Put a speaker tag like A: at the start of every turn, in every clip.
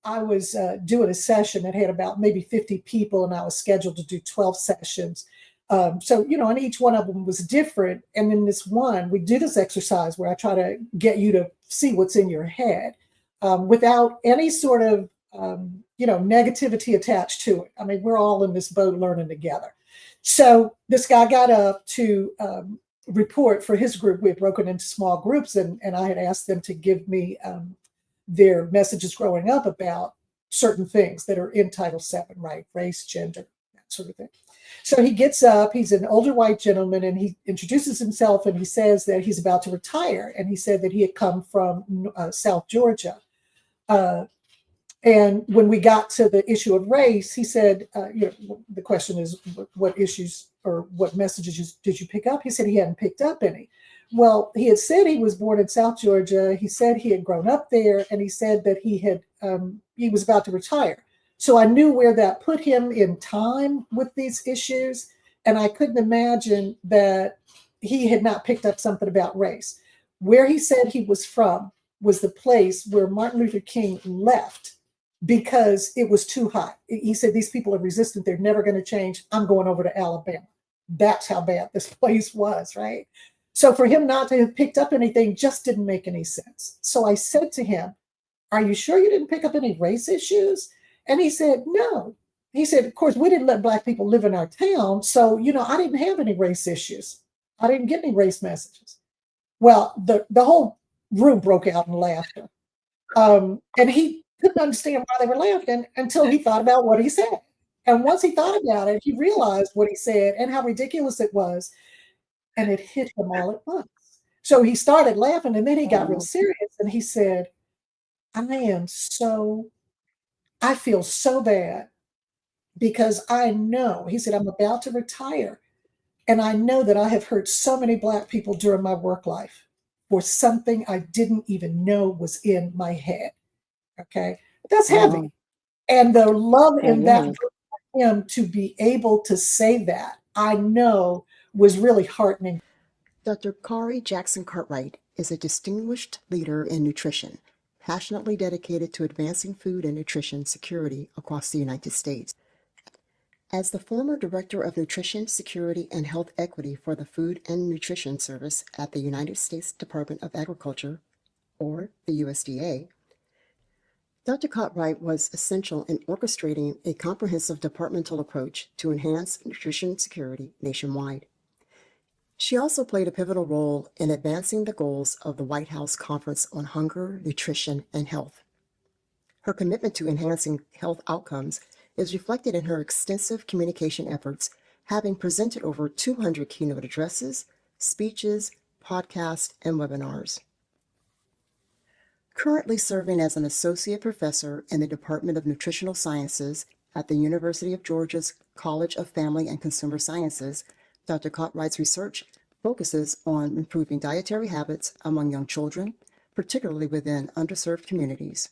A: I was doing a session that had about maybe 50 people, and I was scheduled to do 12 sessions. So, and each one of them was different. And in this one, we do this exercise where I try to get you to see what's in your head without any sort of, negativity attached to it. I mean, we're all in this boat learning together. So this guy got up to report for his group. We had broken into small groups, and I had asked them to give me their messages growing up about certain things that are in Title VII, right? Race, gender, that sort of thing. So he gets up, he's an older white gentleman, and he introduces himself, and he says that he's about to retire. And he said that he had come from South Georgia. And when we got to the issue of race, he said, the question is, what issues or what messages did you pick up? He said he hadn't picked up any. Well, he had said he was born in South Georgia. He said he had grown up there, and he said that he was about to retire. So I knew where that put him in time with these issues, and I couldn't imagine that he had not picked up something about race. Where he said he was from was the place where Martin Luther King left because it was too hot. He said, these people are resistant. They're never going to change. I'm going over to Alabama. That's how bad this place was, right? So for him not to have picked up anything just didn't make any sense. So I said to him, are you sure you didn't pick up any race issues? And he said, no. He said, of course, we didn't let Black people live in our town. So, I didn't have any race issues. I didn't get any race messages. Well, the whole room broke out in laughter. And he couldn't understand why they were laughing until he thought about what he said. And once he thought about it, he realized what he said and how ridiculous it was. And it hit him all at once. So he started laughing, and then he got real serious, and he said, I feel so bad because I know, he said, I'm about to retire. And I know that I have hurt so many Black people during my work life for something I didn't even know was in my head. Okay. That's heavy. And the love in that for him to be able to say that, I know, was really heartening.
B: Dr. Caree Cotwright is a distinguished leader in nutrition, passionately dedicated to advancing food and nutrition security across the United States. As the former Director of Nutrition, Security, and Health Equity for the Food and Nutrition Service at the United States Department of Agriculture, or the USDA, Dr. Cotwright was essential in orchestrating a comprehensive departmental approach to enhance nutrition security nationwide. She also played a pivotal role in advancing the goals of the White House Conference on Hunger, Nutrition, and Health. Her commitment to enhancing health outcomes is reflected in her extensive communication efforts, having presented over 200 keynote addresses, speeches, podcasts, and webinars. Currently serving as an associate professor in the Department of Nutritional Sciences at the University of Georgia's College of Family and Consumer Sciences, Dr. Cotwright's research focuses on improving dietary habits among young children, particularly within underserved communities.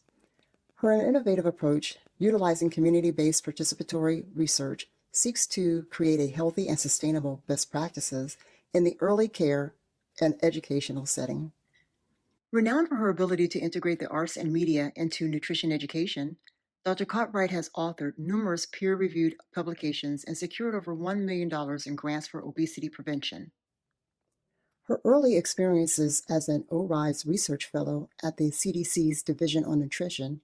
B: Her innovative approach, utilizing community-based participatory research, seeks to create a healthy and sustainable best practices in the early care and educational setting. Renowned for her ability to integrate the arts and media into nutrition education, Dr. Cotwright has authored numerous peer-reviewed publications and secured over $1 million in grants for obesity prevention. Her early experiences as an ORISE research fellow at the CDC's Division on Nutrition,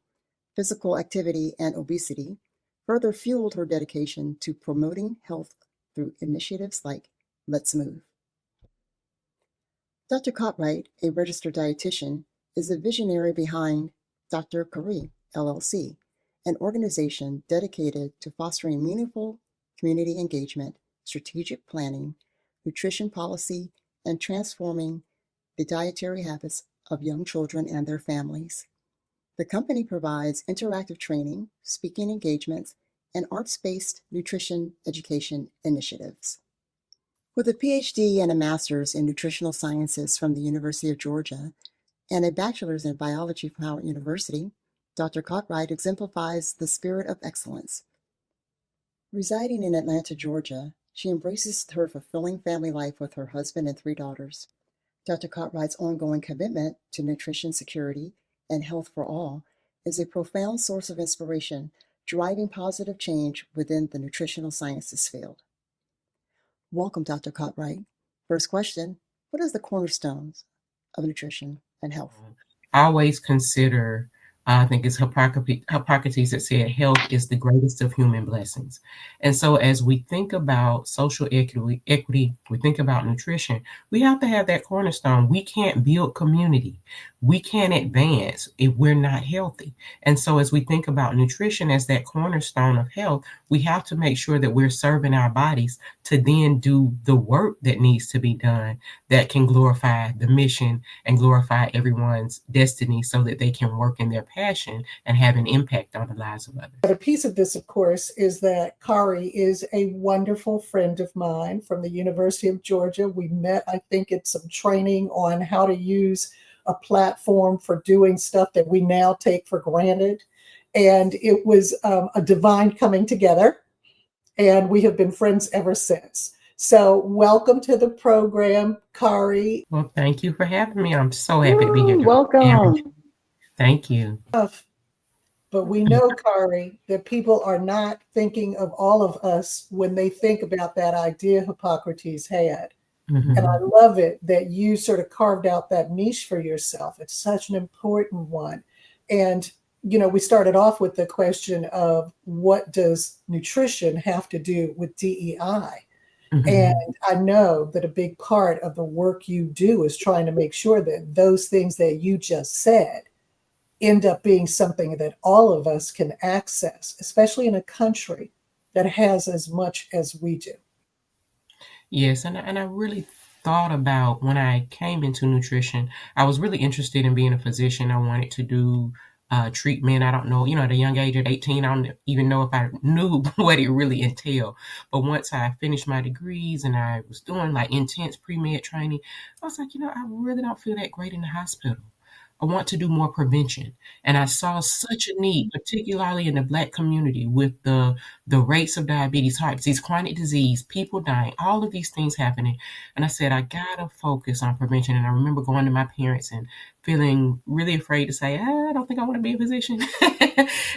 B: Physical Activity, and Obesity further fueled her dedication to promoting health through initiatives like Let's Move. Dr. Cotwright, a registered dietitian, is the visionary behind Dr. Caree, LLC, an organization dedicated to fostering meaningful community engagement, strategic planning, nutrition policy, and transforming the dietary habits of young children and their families. The company provides interactive training, speaking engagements, and arts-based nutrition education initiatives. With a PhD and a master's in nutritional sciences from the University of Georgia and a bachelor's in biology from Howard University, Dr. Cotwright exemplifies the spirit of excellence. Residing in Atlanta, Georgia, she embraces her fulfilling family life with her husband and 3 daughters. Dr. Cotwright's ongoing commitment to nutrition security and health for all is a profound source of inspiration, driving positive change within the nutritional sciences field. Welcome, Dr. Cotwright. First question, what is the cornerstones of nutrition and health?
C: I always consider, I think it's Hippocrates that said, health is the greatest of human blessings. And so as we think about social equity, we think about nutrition, we have to have that cornerstone. We can't build community. We can't advance if we're not healthy. And so as we think about nutrition as that cornerstone of health, we have to make sure that we're serving our bodies to then do the work that needs to be done that can glorify the mission and glorify everyone's destiny so that they can work in their passion and have an impact on the lives of others.
A: But a piece of this, of course, is that Caree is a wonderful friend of mine from the University of Georgia. We met, I think, at some training on how to use a platform for doing stuff that we now take for granted. And it was a divine coming together. And we have been friends ever since. So welcome to the program, Caree.
C: Well, thank you for having me. I'm so happy to be here.
B: Welcome.
C: Thank you.
A: But we know, Caree, that people are not thinking of all of us when they think about that idea Hippocrates had.
C: Mm-hmm.
A: And I love it that you sort of carved out that niche for yourself. It's such an important one. And, you know, we started off with the question of what does nutrition have to do with DEI?
C: Mm-hmm.
A: And I know that a big part of the work you do is trying to make sure that those things that you just said end up being something that all of us can access, especially in a country that has as much as we do.
C: Yes, and I really thought about when I came into nutrition, I was really interested in being a physician. I wanted to do treatment. I don't know, at a young age of 18, I don't even know if I knew what it really entailed. But once I finished my degrees and I was doing like intense pre-med training, I was like, I really don't feel that great in the hospital. I want to do more prevention. And I saw such a need, particularly in the Black community, with the rates of diabetes, heart disease, chronic disease, people dying, all of these things happening. And I said, I gotta focus on prevention. And I remember going to my parents and feeling really afraid to say, I don't think I want to be a physician.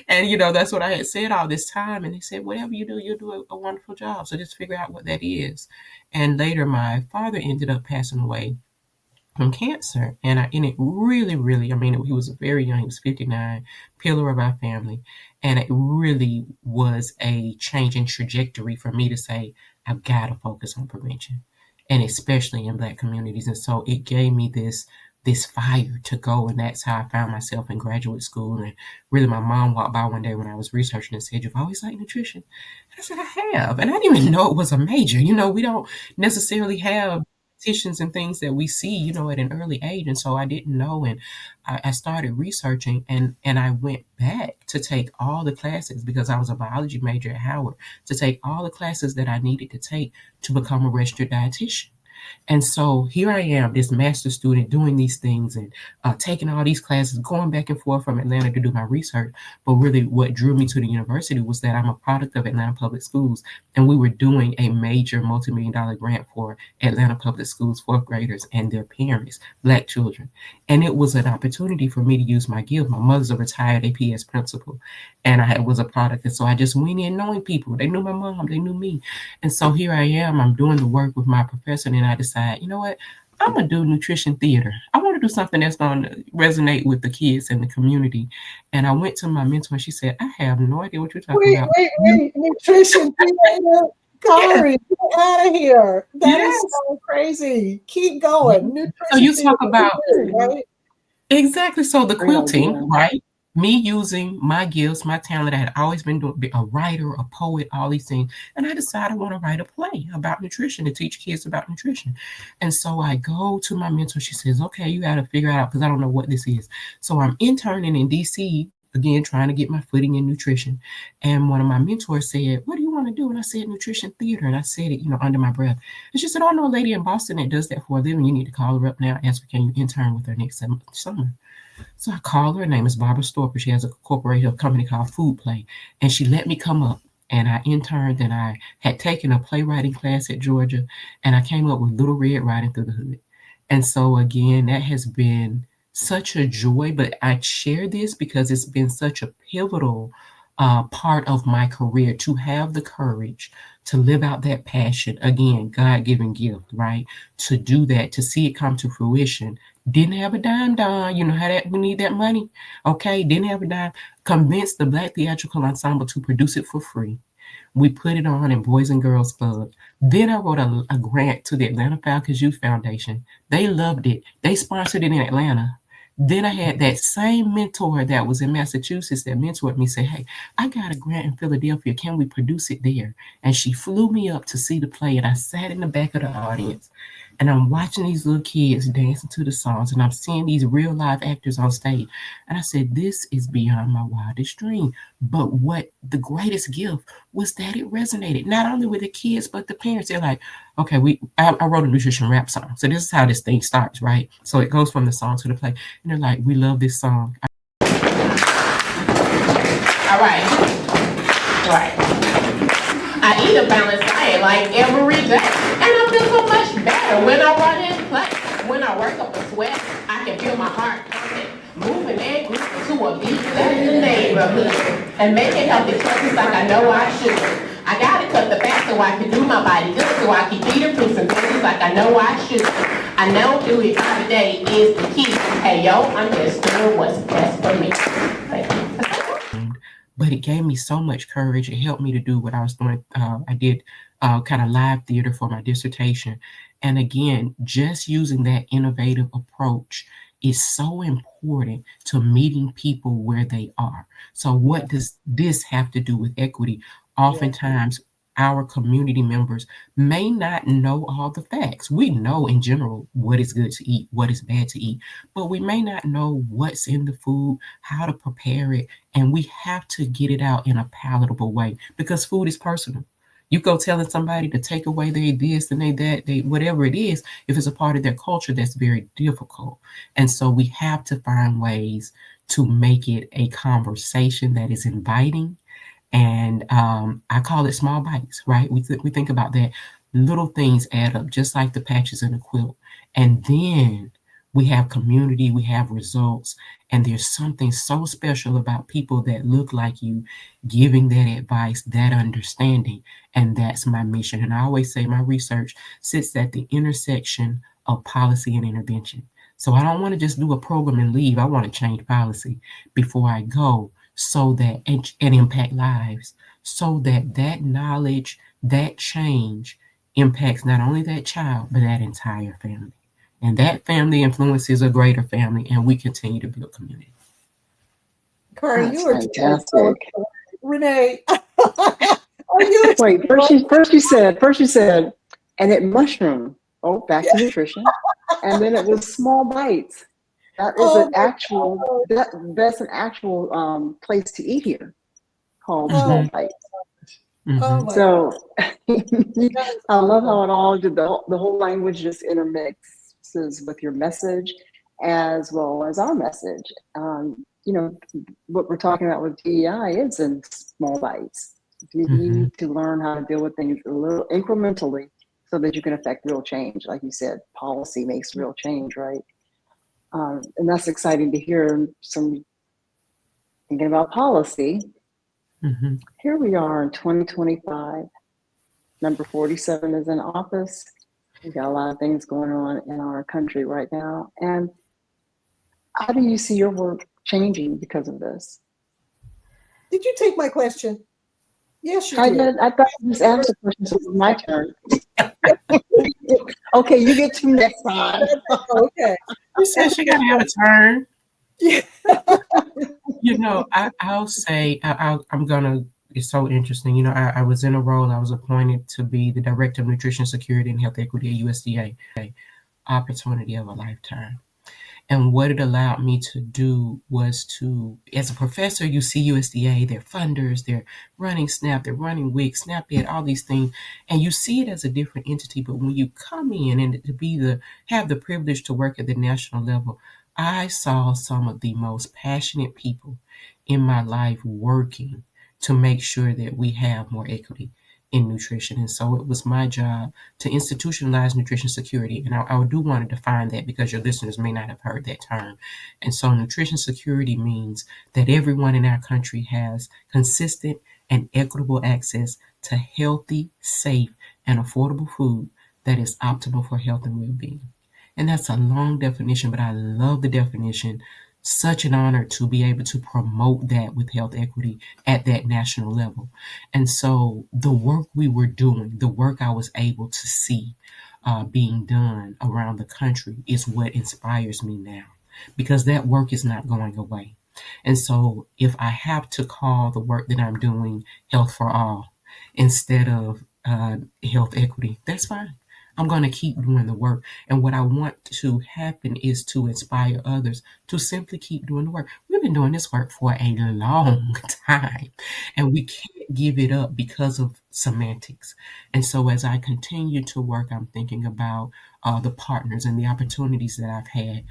C: And, that's what I had said all this time. And they said, whatever you do, you'll do a wonderful job. So just figure out what that is. And later, my father ended up passing away from cancer. And it really, really, he was very young, he was 59, pillar of our family. And it really was a change in trajectory for me to say, I've got to focus on prevention, and especially in Black communities. And so it gave me this fire to go. And that's how I found myself in graduate school. And really, my mom walked by one day when I was researching and said, you've always liked nutrition? And I said, I have. And I didn't even know it was a major. We don't necessarily have and things that we see, at an early age. And so I didn't know. And I started researching and I went back to take all the classes because I was a biology major at Howard, to take all the classes that I needed to take to become a registered dietitian. And so here I am, this master's student, doing these things and taking all these classes, going back and forth from Atlanta to do my research. But really what drew me to the university was that I'm a product of Atlanta Public Schools. And we were doing a major multi-million-dollar grant for Atlanta Public Schools, fourth graders and their parents, Black children. And it was an opportunity for me to use my gift. My mother's a retired APS principal, and I was a product. And so I just went in knowing people. They knew my mom, they knew me. And so here I am, I'm doing the work with my professor, and I decide, you know what, I'm going to do nutrition theater. I want to do something that's going to resonate with the kids and the community. And I went to my mentor, and she said, I have no idea what you're talking about.
A: Wait, nutrition theater? Caree, get out of here. That is so crazy. Keep going. Nutrition
C: so you talk about,
A: right?
C: Exactly. So the quilting, right? Me using my gifts, my talent. I had always been doing a writer, a poet, all these things. And I decided I want to write a play about nutrition to teach kids about nutrition. And so I go to my mentor. She says, okay, you got to figure it out because I don't know what this is. So I'm interning in DC, again, trying to get my footing in nutrition. And one of my mentors said, what do you want to do? And I said, nutrition theater. And I said it, under my breath. And she said, oh, I know a lady in Boston that does that for a living. You need to call her up now. Ask her, can you intern with her next summer? So I called her. Her name is Barbara Storper. She has a company called Food Play. And she let me come up. And I interned, and I had taken a playwriting class at Georgia. And I came up with Little Red Riding Through the Hood. And so, again, that has been such a joy. But I share this because it's been such a pivotal part of my career to have the courage to live out that passion. Again, God-given gift, right? To do that, to see it come to fruition. Didn't have a dime, Don. You know how that we need that money. Okay, didn't have a dime. Convinced the Black Theatrical Ensemble to produce it for free. We put it on in Boys and Girls Club. Then I wrote a grant to the Atlanta Falcons Youth Foundation. They loved it. They sponsored it in Atlanta. Then I had that same mentor that was in Massachusetts that mentored me say, hey, I got a grant in Philadelphia. Can we produce it there? And she flew me up to see the play, and I sat in the back of the audience. And I'm watching these little kids dancing to the songs, and I'm seeing these real live actors on stage. And I said, this is beyond my wildest dream. But what the greatest gift was that it resonated, not only with the kids, but the parents. They're like, okay, I wrote a nutrition rap song. So this is how this thing starts, right? So it goes from the song to the play. And they're like, we love this song. All right. I eat a balanced diet like every day. And I feel so much better when I run in place. When I work up a sweat, I can feel my heart pumping. Moving that group to a beat that's the neighborhood. And making healthy choices like I know I should. I gotta cut the fat so I can do my body good. So I can eat fruits and veggies like I know I should. I know do it every day is the key. Hey yo, I'm just doing what's best for me. Thank you. But it gave me so much courage. It helped me to do what I was doing. I did kind of live theater for my dissertation. And again, just using that innovative approach is so important to meeting people where they are. So what does this have to do with equity? Oftentimes, our community members may not know all the facts. We know in general what is good to eat, what is bad to eat, but we may not know what's in the food, how to prepare it, and we have to get it out in a palatable way because food is personal. You go telling somebody to take away their this and they that, they whatever it is, if it's a part of their culture, that's very difficult. And so we have to find ways to make it a conversation that is inviting. And I call it small bites, right? We think about that. Little things add up, just like the patches in a quilt. And then we have community, we have results, and there's something so special about people that look like you giving that advice, that understanding. And that's my mission. And I always say my research sits at the intersection of policy and intervention. So I don't want to just do a program and leave. I want to change policy before I go so that and impact lives so that that knowledge, that change impacts not only that child, but that entire family. And that family influences a greater family, and we continue to build community.
A: Caree, you are
B: fantastic.
A: Renee, are you?
B: Wait, first you said, and it mushroomed. Oh, back to nutrition. And then it was small bites. That is an actual, that's an actual place to eat here called Small Bites. So I love how it all, the whole language just intermixes with your message as well as our message. You know, what we're talking about with DEI is in small bites. You need to learn how to deal with things a little incrementally so that you can affect real change. Like you said, policy makes real change, right? And that's exciting to hear. Some thinking about policy. Here we are in 2025. Number 47 is in office. We've got a lot of things going on in our country right now. And how do you see your work changing because of this?
A: Did you take my question? Yes, you
B: I
A: did.
B: did. I thought you just answered the question, so it was my turn. Okay, you get to next time.
A: Okay.
C: You said she got to have a turn.
A: Yeah.
C: You know, I'll say, I'm going to, it's so interesting. You know, I was in a role, I was appointed to be the Director of Nutrition Security and Health Equity at USDA, opportunity of a lifetime. And what it allowed me to do was to, as a professor, you see USDA, they're funders, they're running SNAP, they're running WIC, SNAP-Ed, all these things. And you see it as a different entity. But when you come in and to have the privilege to work at the national level, I saw some of the most passionate people in my life working to make sure that we have more equity. in nutrition. And so it was my job to institutionalize nutrition security. And I do want to define that because your listeners may not have heard that term. And so nutrition security means that everyone in our country has consistent and equitable access to healthy, safe, and affordable food that is optimal for health and well-being. And that's a long definition, but I love the definition. Such an honor to be able to promote that with health equity at that national level. And so the work we were doing, the work I was able to see being done around the country is what inspires me now, because that work is not going away. And so if I have to call the work that I'm doing Health for All instead of health equity, that's fine. I'm going to keep doing the work. And what I want to happen is to inspire others to simply keep doing the work. We've been doing this work for a long time, and we can't give it up because of semantics. And so as I continue to work, I'm thinking about the partners and the opportunities that I've had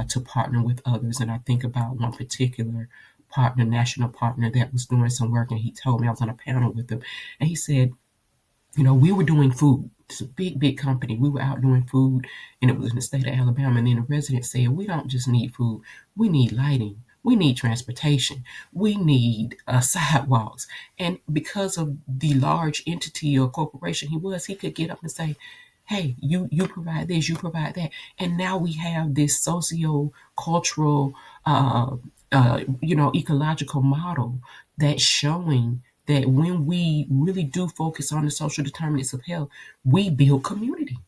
C: to partner with others. And I think about one particular partner, national partner, that was doing some work, and he told me, I was on a panel with him, and he said, we were doing food. It's a big, big company. We were out doing food, and it was in the state of Alabama. And then the resident said, we don't just need food. We need lighting. We need transportation. We need sidewalks. And because of the large entity or corporation he could get up and say, hey, you provide this, you provide that. And now we have this socio-cultural, ecological model that's showing that when we really do focus on the social determinants of health, we build community.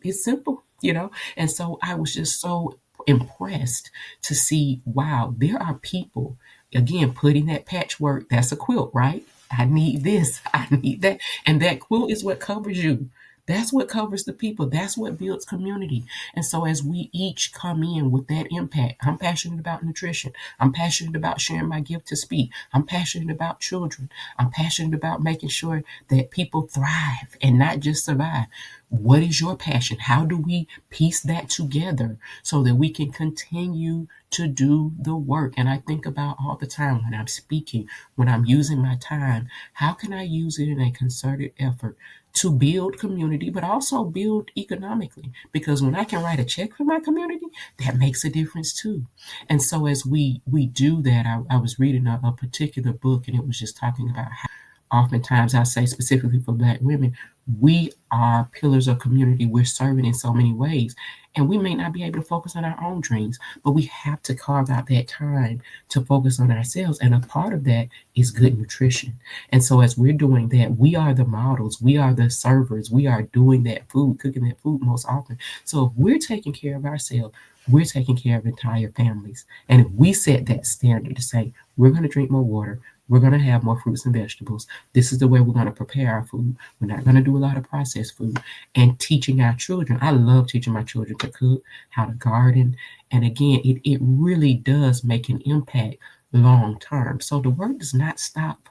C: It's simple. And so I was just so impressed to see, wow, there are people, again, putting that patchwork, that's a quilt, right? I need this, I need that. And that quilt is what covers you. That's what covers the people. That's what builds community. And so as we each come in with that impact, I'm passionate about nutrition. I'm passionate about sharing my gift to speak. I'm passionate about children. I'm passionate about making sure that people thrive and not just survive. What is your passion? How do we piece that together so that we can continue to do the work? And I think about all the time when I'm speaking, when I'm using my time, how can I use it in a concerted effort to build community, but also build economically? Because when I can write a check for my community, that makes a difference too. And so as we do that, I was reading a particular book, and it was just talking about how oftentimes, I say specifically for Black women, we are pillars of community. We're serving in so many ways. And we may not be able to focus on our own dreams, but we have to carve out that time to focus on ourselves. And a part of that is good nutrition. And so as we're doing that, we are the models, we are the servers, we are doing that food, cooking that food most often. So if we're taking care of ourselves, we're taking care of entire families. And if we set that standard to say, we're going to drink more water, we're going to have more fruits and vegetables. This is the way we're going to prepare our food. We're not going to do a lot of processed food. And teaching our children. I love teaching my children to cook, how to garden. And again, it really does make an impact long term. So the work does not stop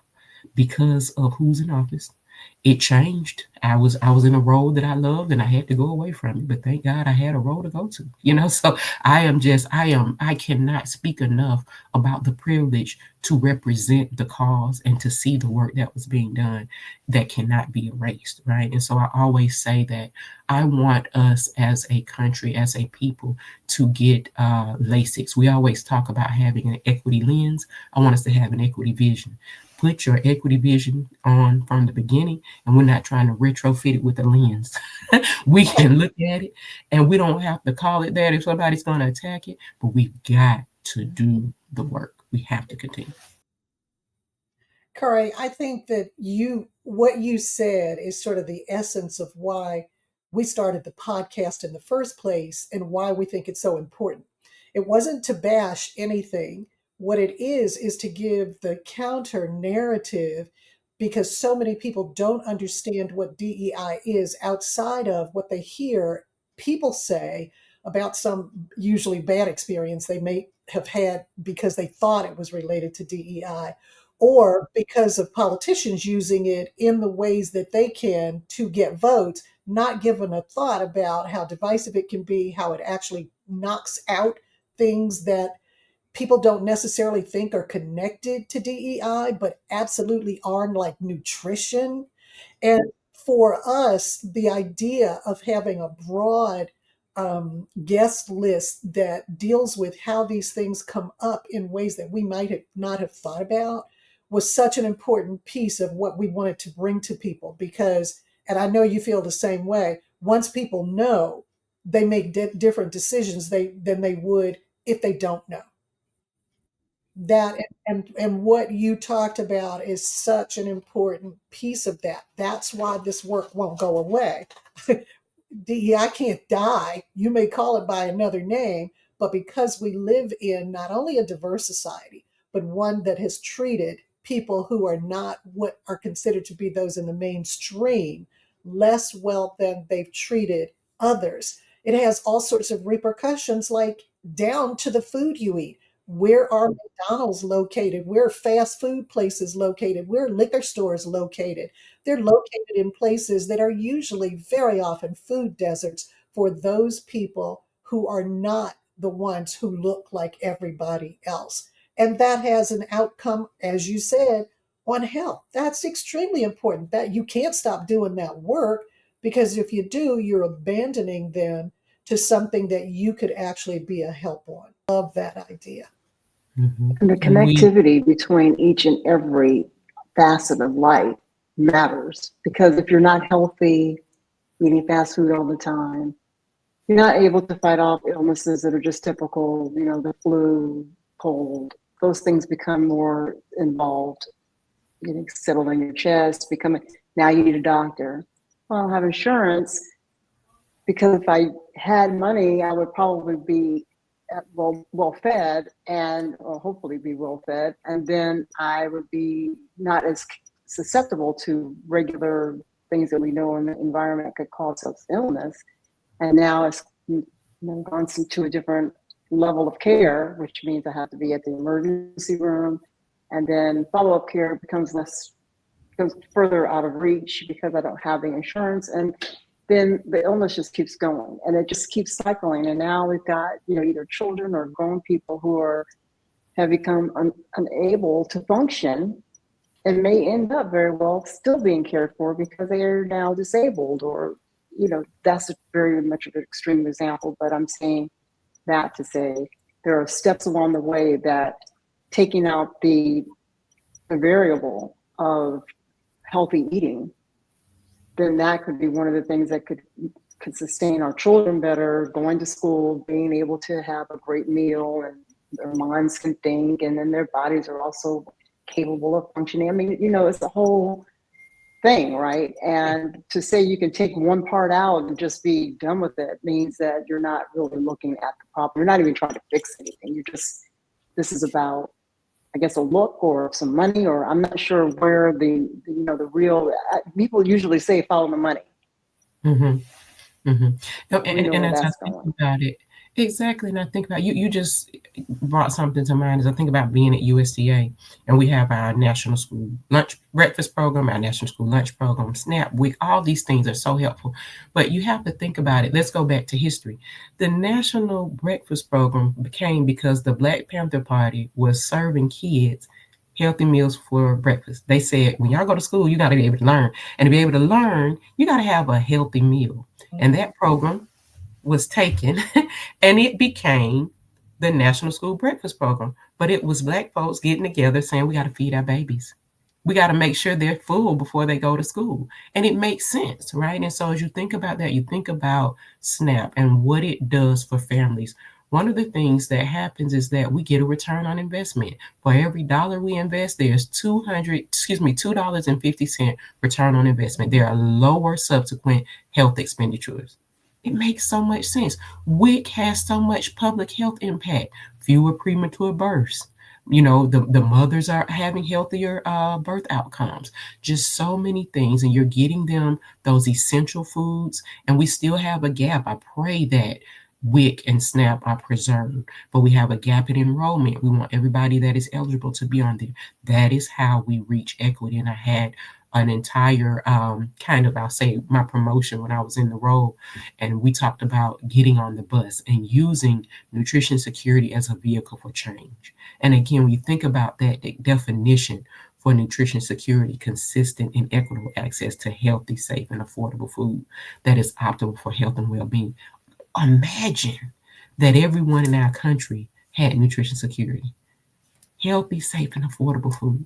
C: because of who's in office. It changed. I was in a role that I loved, and I had to go away from it. But thank God I had a role to go to. So I cannot speak enough about the privilege to represent the cause and to see the work that was being done that cannot be erased, right? And so I always say that I want us as a country, as a people, to get LASIX. We always talk about having an equity lens. I want us to have an equity vision. Put your equity vision on from the beginning, and we're not trying to retrofit it with a lens. We can look at it, and we don't have to call it that if somebody's going to attack it, but we've got to do the work. We have to continue.
A: Caree, I think that what you said is sort of the essence of why we started the podcast in the first place and why we think it's so important. It wasn't to bash anything. What it is to give the counter narrative, because so many people don't understand what DEI is outside of what they hear people say about some usually bad experience they may have had because they thought it was related to DEI, or because of politicians using it in the ways that they can to get votes, not given a thought about how divisive it can be, how it actually knocks out things that people don't necessarily think are connected to DEI, but absolutely are, like nutrition. And for us, the idea of having a broad guest list that deals with how these things come up in ways that we might have not have thought about was such an important piece of what we wanted to bring to people. Because, and I know you feel the same way, once people know, they make different decisions than they would if they don't know. That and what you talked about is such an important piece of that. That's why this work won't go away. DEI can't die. You may call it by another name, but because we live in not only a diverse society, but one that has treated people who are not what are considered to be those in the mainstream less well than they've treated others, it has all sorts of repercussions, like down to the food you eat. Where are McDonald's located? Where are fast food places located? Where are liquor stores located? They're located in places that are usually very often food deserts for those people who are not the ones who look like everybody else. And that has an outcome, as you said, on health. That's extremely important. That you can't stop doing that work, because if you do, you're abandoning them to something that you could actually be a help on. Love that idea.
C: Mm-hmm.
D: And the connectivity between each and every facet of life matters, because if you're not healthy, eating fast food all the time, you're not able to fight off illnesses that are just typical, the flu, cold. Those things become more involved, getting settled in your chest, now you need a doctor. Well, I don't have insurance, because if I had money, I would probably be well fed, or hopefully be well fed, and then I would be not as susceptible to regular things that we know in the environment could cause us illness. And now it's gone to a different level of care, which means I have to be at the emergency room, and then follow-up care becomes further out of reach because I don't have the insurance, and then the illness just keeps going, and it just keeps cycling. And now we've got either children or grown people who have become unable to function, and may end up very well still being cared for because they are now disabled, or that's very much of an extreme example, but I'm saying that to say there are steps along the way that taking out the variable of healthy eating, then that could be one of the things that could sustain our children better, going to school, being able to have a great meal, and their minds can think, and then their bodies are also capable of functioning. I mean, it's a whole thing, right? And to say you can take one part out and just be done with it means that you're not really looking at the problem. You're not even trying to fix anything. This is about, I guess, a look or some money, or I'm not sure where the real, people usually say follow the money.
C: Mm-hmm. Mm-hmm. And as I think
D: going.
C: about it, exactly, and I think about you just brought something to mind as I think about being at USDA, and we have our national school breakfast program, our national school lunch program, SNAP week. All these things are so helpful, but you have to think about it. Let's go back to history. The national breakfast program became because the Black Panther Party was serving kids healthy meals for breakfast. They said, when y'all go to school, you got to be able to learn, and to be able to learn, you got to have a healthy meal. And that program was taken and it became the National School Breakfast Program. But it was Black folks getting together saying, we got to feed our babies. We got to make sure they're full before they go to school. And it makes sense, right? And so as you think about that, you think about SNAP and what it does for families. One of the things that happens is that we get a return on investment. For every dollar we invest, there's $2.50 return on investment. There are lower subsequent health expenditures. It makes so much sense. WIC has so much public health impact. Fewer premature births. The mothers are having healthier birth outcomes. Just so many things. And you're getting them those essential foods. And we still have a gap. I pray that WIC and SNAP are preserved, but we have a gap in enrollment. We want everybody that is eligible to be on there. That is how we reach equity. And I had an entire I'll say my promotion when I was in the role, and we talked about getting on the bus and using nutrition security as a vehicle for change. And again, when you think about that definition for nutrition security, consistent and equitable access to healthy, safe, and affordable food that is optimal for health and well-being. Imagine that everyone in our country had nutrition security, healthy, safe, and affordable food.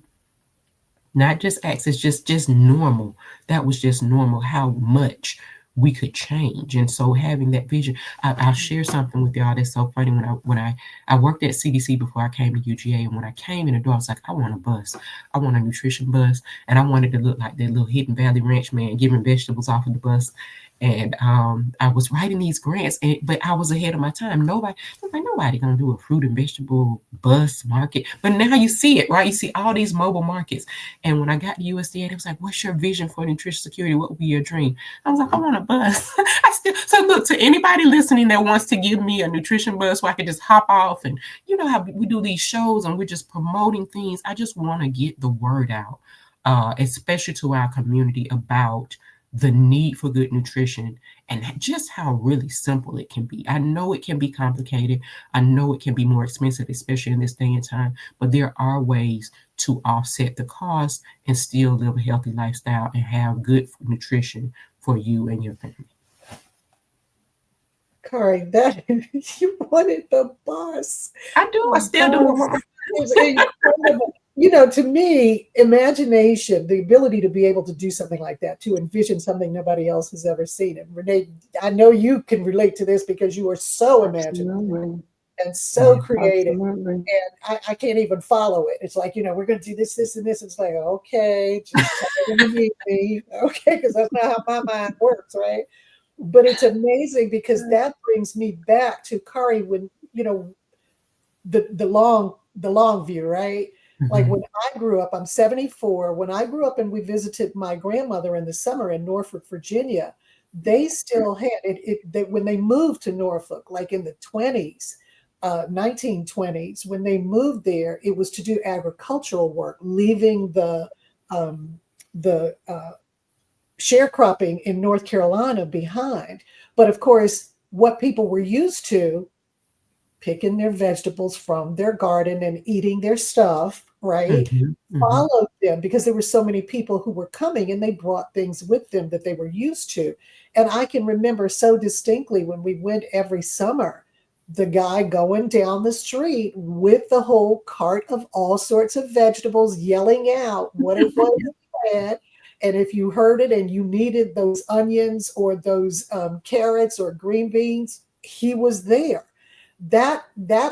C: Not just access, just normal. That was just normal, how much we could change. And so having that vision, I'll share something with y'all that's so funny. When I worked at CDC before I came to UGA, and when I came in the door, I was like, I want a bus. I want a nutrition bus. And I wanted to look like that little Hidden Valley Ranch man giving vegetables off of the bus. And I was writing these grants, but I was ahead of my time. Nobody gonna do a fruit and vegetable bus market. But now you see it, right? You see all these mobile markets. And when I got to USDA, it was like, what's your vision for nutrition security? What would be your dream? I was like, I want a bus. So look, to anybody listening that wants to give me a nutrition bus where I can just hop off, and you know how we do these shows and we're just promoting things. I just want to get the word out, especially to our community, about the need for good nutrition and just how really simple it can be. I know it can be complicated. I know it can be more expensive, especially in this day and time, but there are ways to offset the cost and still live a healthy lifestyle and have good nutrition for you and your family.
A: Caree, that you wanted the bus.
C: I do. I still do.
A: It's incredible. You know, to me, imagination, the ability to be able to do something like that, to envision something nobody else has ever seen. And Renee, I know you can relate to this because you are so imaginative and so creative. Absolutely. And I can't even follow it. It's like, you know, we're going to do this, this, and this. It's like, okay, just me. Okay, because that's not how my mind works, right? But it's amazing because that brings me back to Caree when, you know, the long view, right? Mm-hmm. Like when I grew up, I'm 74. When I grew up and we visited my grandmother in the summer in Norfolk, Virginia, they still had it when they moved to Norfolk, like in the 1920s, when they moved there, it was to do agricultural work, leaving the sharecropping in North Carolina behind. But of course, what people were used to, picking their vegetables from their garden and eating their stuff, right? Mm-hmm. Followed them because there were so many people who were coming and they brought things with them that they were used to. And I can remember so distinctly when we went every summer, the guy going down the street with the whole cart of all sorts of vegetables, yelling out what it was he had. And if you heard it and you needed those onions or those carrots or green beans, he was there. That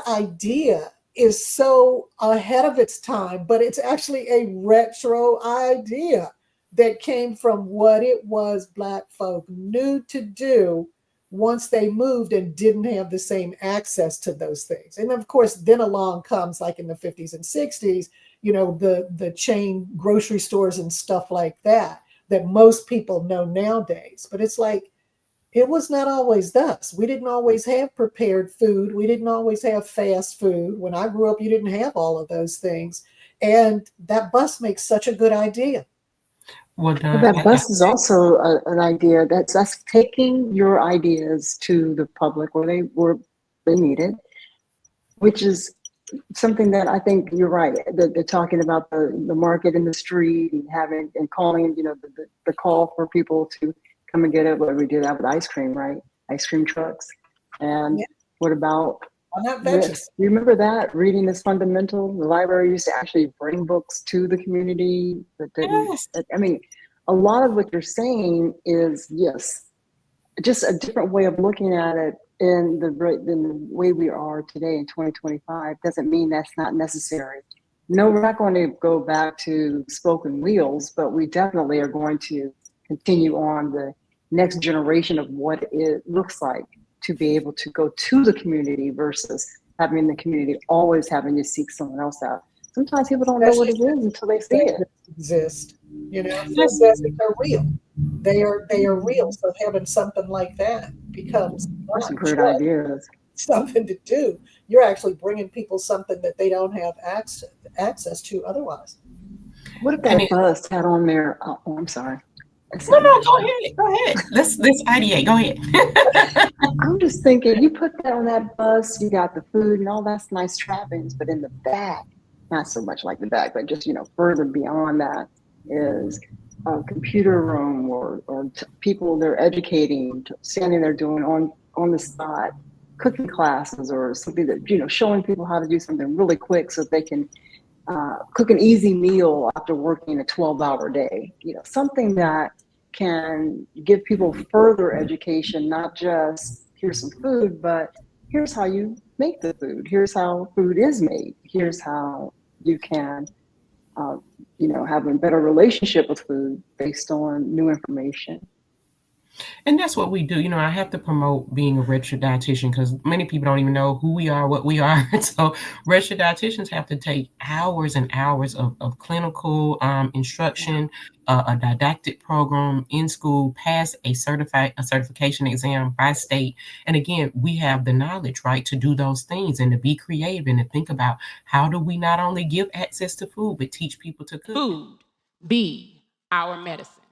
A: idea is so ahead of its time, but it's actually a retro idea that came from what it was Black folk knew to do once they moved and didn't have the same access to those things. And of course, then along comes, like in the 50s and 60s, you know, the chain grocery stores and stuff like that most people know nowadays. But it's like, it was not always thus. We didn't always have prepared food. We didn't always have fast food. When I grew up, you didn't have all of those things. And that bus makes such a good idea.
D: Well, that bus is also an idea that's us taking your ideas to the public where they need it, which is something that I think you're right. They're talking about the market in the street and calling, you know, the call for people to come and get it. But we do that with ice cream, right? Ice cream trucks. And what about, you remember that? Reading is fundamental. The library used to actually bring books to the community. I mean, a lot of what you're saying is, yes, just a different way of looking at it in the way we are today in 2025 doesn't mean that's not necessary. No, we're not going to go back to spoken wheels, but we definitely are going to continue on the next generation of what it looks like to be able to go to the community versus having the community always having to seek someone else out. Sometimes people don't know what it is until they see it.
A: Exist, you know. They're real. They are real. So having something like that becomes
D: some great ideas.
A: Something to do. You're actually bringing people something that they don't have access to otherwise.
D: What if that bus had on there? Oh, I'm sorry.
C: No, go ahead. Let's ideate. Go ahead.
D: I'm just thinking, you put that on that bus, you got the food and all that's nice trappings, but in the back, not so much like the back, but just, further beyond that is a computer room or people they're educating, standing there doing on the spot cooking classes or something that, showing people how to do something really quick so that they can cook an easy meal after working a 12-hour day, something that can give people further education, not just here's some food, but here's how you make the food. Here's how food is made. Here's how you can, have a better relationship with food based on new information.
C: And that's what we do. I have to promote being a registered dietitian because many people don't even know who we are, what we are. So registered dietitians have to take hours and hours of clinical instruction, a didactic program in school, pass a certification exam by state. And again, we have the knowledge, right, to do those things and to be creative and to think about how do we not only give access to food, but teach people to cook.
E: Food be our medicine.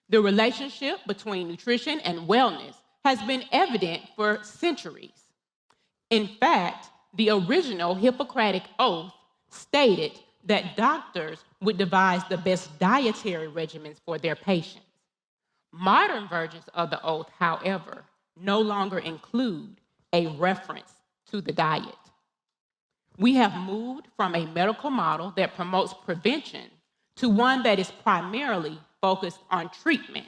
E: The relationship between nutrition and wellness has been evident for centuries. In fact, the original Hippocratic Oath stated that doctors would devise the best dietary regimens for their patients. Modern versions of the oath, however, no longer include a reference to the diet. We have moved from a medical model that promotes prevention to one that is primarily focused on treatment.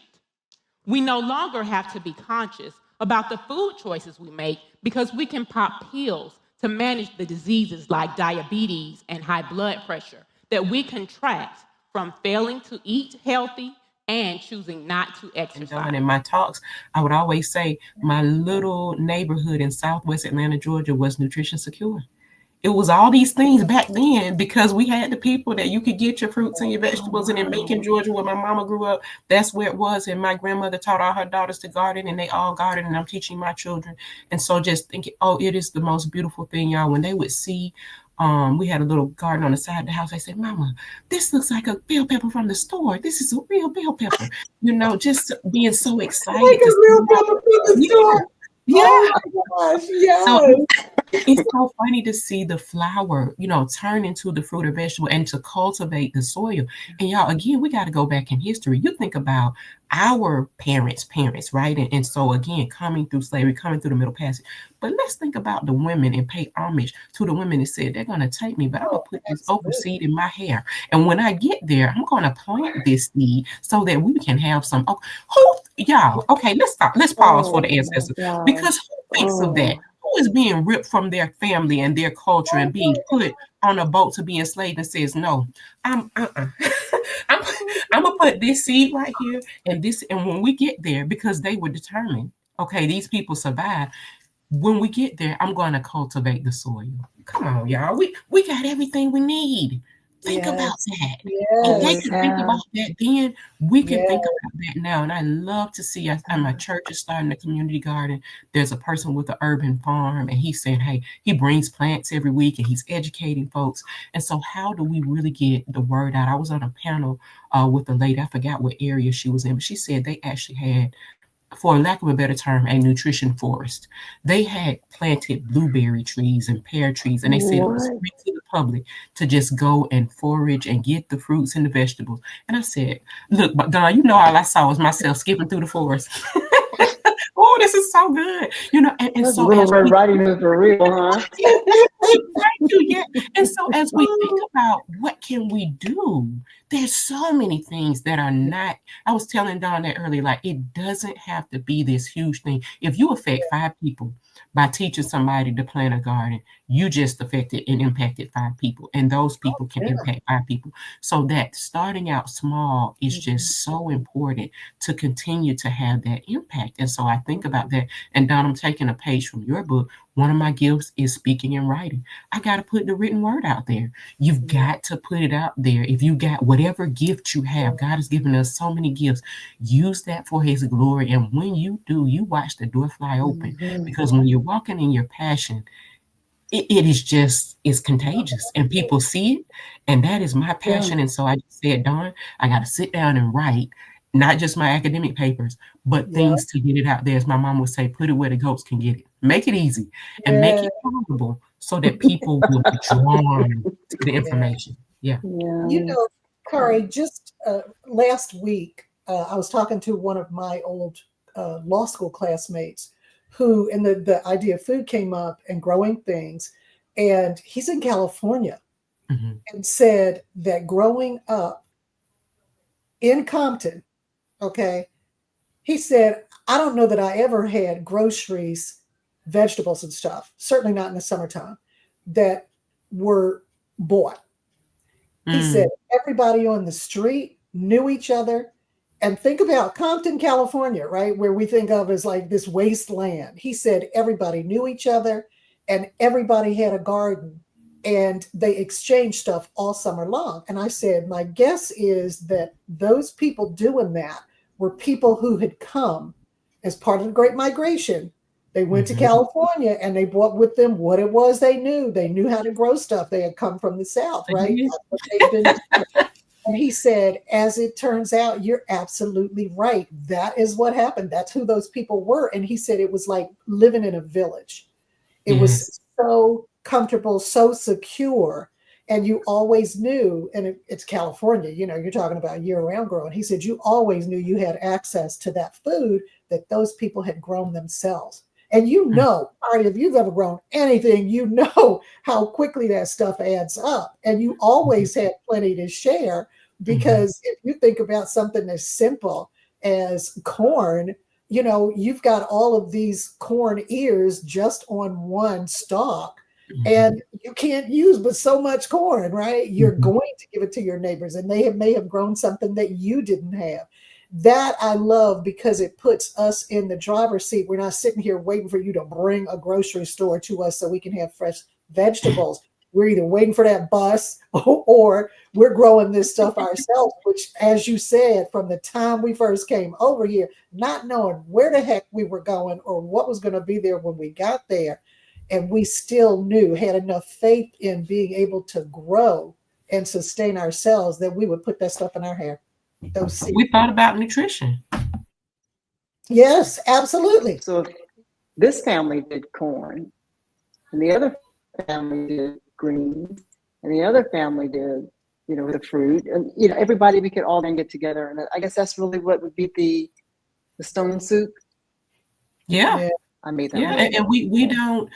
E: We no longer have to be conscious about the food choices we make because we can pop pills to manage the diseases like diabetes and high blood pressure that we contract from failing to eat healthy and choosing not to exercise.
C: And in my talks, I would always say my little neighborhood in Southwest Atlanta, Georgia was nutrition secure. It was all these things back then because we had the people that you could get your fruits and your vegetables. And in Macon, Georgia, where my mama grew up, that's where it was. And my grandmother taught all her daughters to garden and they all garden and I'm teaching my children. And so just thinking, it is the most beautiful thing, y'all. When they would see, we had a little garden on the side of the house. They said, Mama, this looks like a bell pepper from the store. This is a real bell pepper. Just being so excited.
A: Like a real pepper from the store.
C: Yeah.
A: Oh my gosh, yes.
C: So it's so funny to see the flower, turn into the fruit or vegetable and to cultivate the soil. And y'all, again, we got to go back in history. You think about our parents, right? And so again, coming through slavery, coming through the Middle Passage. But let's think about the women and pay homage to the women that said, they're going to take me, but I'm going to put this okra seed in my hair. And when I get there, I'm going to plant this seed so that we can have some. Y'all, okay, let's stop. Let's pause for the ancestors. Because who thinks of that? Who is being ripped from their family and their culture and being put on a boat to be enslaved and says, no, I'm gonna put this seed right here and when we get there, because they were determined, okay, these people survive. When we get there, I'm going to cultivate the soil. Come on, y'all. We got everything we need. Think about that. If they can think about that then, we can think about that now. And I love to see my church is starting a community garden. There's a person with an urban farm and he's saying, hey, he brings plants every week and he's educating folks. And so how do we really get the word out? I was on a panel with a lady, I forgot what area she was in, but she said they actually had, for lack of a better term, a nutrition forest. They had planted blueberry trees and pear trees, and they said it was free to the public to just go and forage and get the fruits and the vegetables. And I said, look, Don, all I saw was myself skipping through the forest. Oh, this is so good. And so
D: Little Red Riding Hood for real, huh?
C: Yeah. And so as we think about what can we do, there's so many things that are not, I was telling Dawn that earlier, like it doesn't have to be this huge thing. If you affect 5 people by teaching somebody to plant a garden, you just affected and impacted 5 people, and those people can impact 5 people. So that starting out small is just so important to continue to have that impact. And so I think about that. And Dawn, I'm taking a page from your book. One of my gifts is speaking and writing. I got to put the written word out there. You've got to put it out there. If you got whatever gift you have, God has given us so many gifts. Use that for his glory. And when you do, you watch the door fly open. Because when you're walking in your passion, it is just, it's contagious and people see it. And that is my passion. And so I just said, Dawn, I got to sit down and write, not just my academic papers, but things to get it out there. As my mom would say, put it where the goats can get it. Make it easy and make it comfortable so that people will be drawn to the information. Yeah.
A: You know, Caree, just last week, I was talking to one of my old law school classmates who, and the idea of food came up and growing things. And he's in California and said that growing up in Compton, okay, he said, I don't know that I ever had groceries, vegetables and stuff, certainly not in the summertime, that were bought. He said everybody on the street knew each other. And think about Compton, California, right? Where we think of as like this wasteland. He said everybody knew each other and everybody had a garden and they exchanged stuff all summer long. And I said, my guess is that those people doing that were people who had come as part of the Great Migration. They went to California and they brought with them what it was they knew. They knew how to grow stuff. They had come from the South, right? That's what they've been doing. And he said, as it turns out, you're absolutely right. That is what happened. That's who those people were. And he said it was like living in a village. It was so comfortable, so secure. And you always knew, and it's California, you know, you're talking about year-round growing. He said you always knew you had access to that food that those people had grown themselves. And you know, if you've ever grown anything, you know how quickly that stuff adds up. And you always had plenty to share because if you think about something as simple as corn, you know, you've got all of these corn ears just on one stalk. And you can't use but so much corn, right? You're going to give it to your neighbors and they may have grown something that you didn't have. That I love because it puts us in the driver's seat. We're not sitting here waiting for you to bring a grocery store to us so we can have fresh vegetables. We're either waiting for that bus or we're growing this stuff ourselves, which, as you said, from the time we first came over here, not knowing where the heck we were going or what was going to be there when we got there. And we still had enough faith in being able to grow and sustain ourselves that we would put that stuff in our hair.
C: We thought about nutrition.
A: Yes, absolutely.
D: So if this family did corn, and the other family did greens, and the other family did, you know, the fruit, and you know, everybody, we could all then get together, and I guess that's really what would be the stone soup.
C: Yeah.
D: I made that.
C: Yeah, and we don't.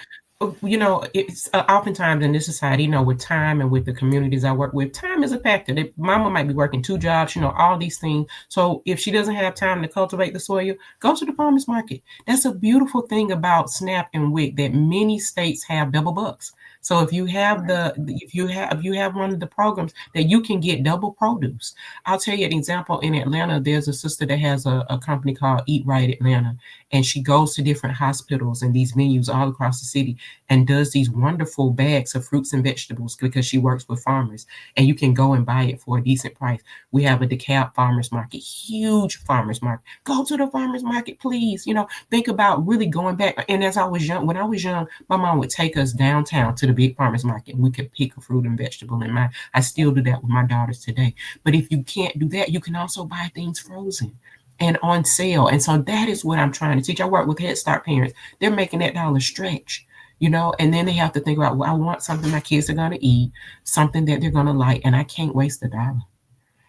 C: You know, it's oftentimes in this society, you know, with time and with the communities I work with, time is a factor. Mama might be working 2 jobs, you know, all these things. So if she doesn't have time to cultivate the soil, go to the farmer's market. That's a beautiful thing about SNAP and WIC, that many states have double bucks. So if you have if you have one of the programs that you can get double produce. I'll tell you an example. In Atlanta, there's a sister that has a company called Eat Right Atlanta, and she goes to different hospitals and these venues all across the city and does these wonderful bags of fruits and vegetables because she works with farmers, and you can go and buy it for a decent price. We have a DeKalb farmers market, huge farmers market. Go to the farmers market, please. You know, think about really going back. And as I was young, when I was young, my mom would take us downtown to the big farmers market and we could pick a fruit and vegetable. And I still do that with my daughters today. But if you can't do that, you can also buy things frozen and on sale. And so that is what I'm trying to teach. I work with Head Start parents. They're making that dollar stretch, you know, and then they have to think about, well, I want something my kids are going to eat, something that they're going to like, and I can't waste $1.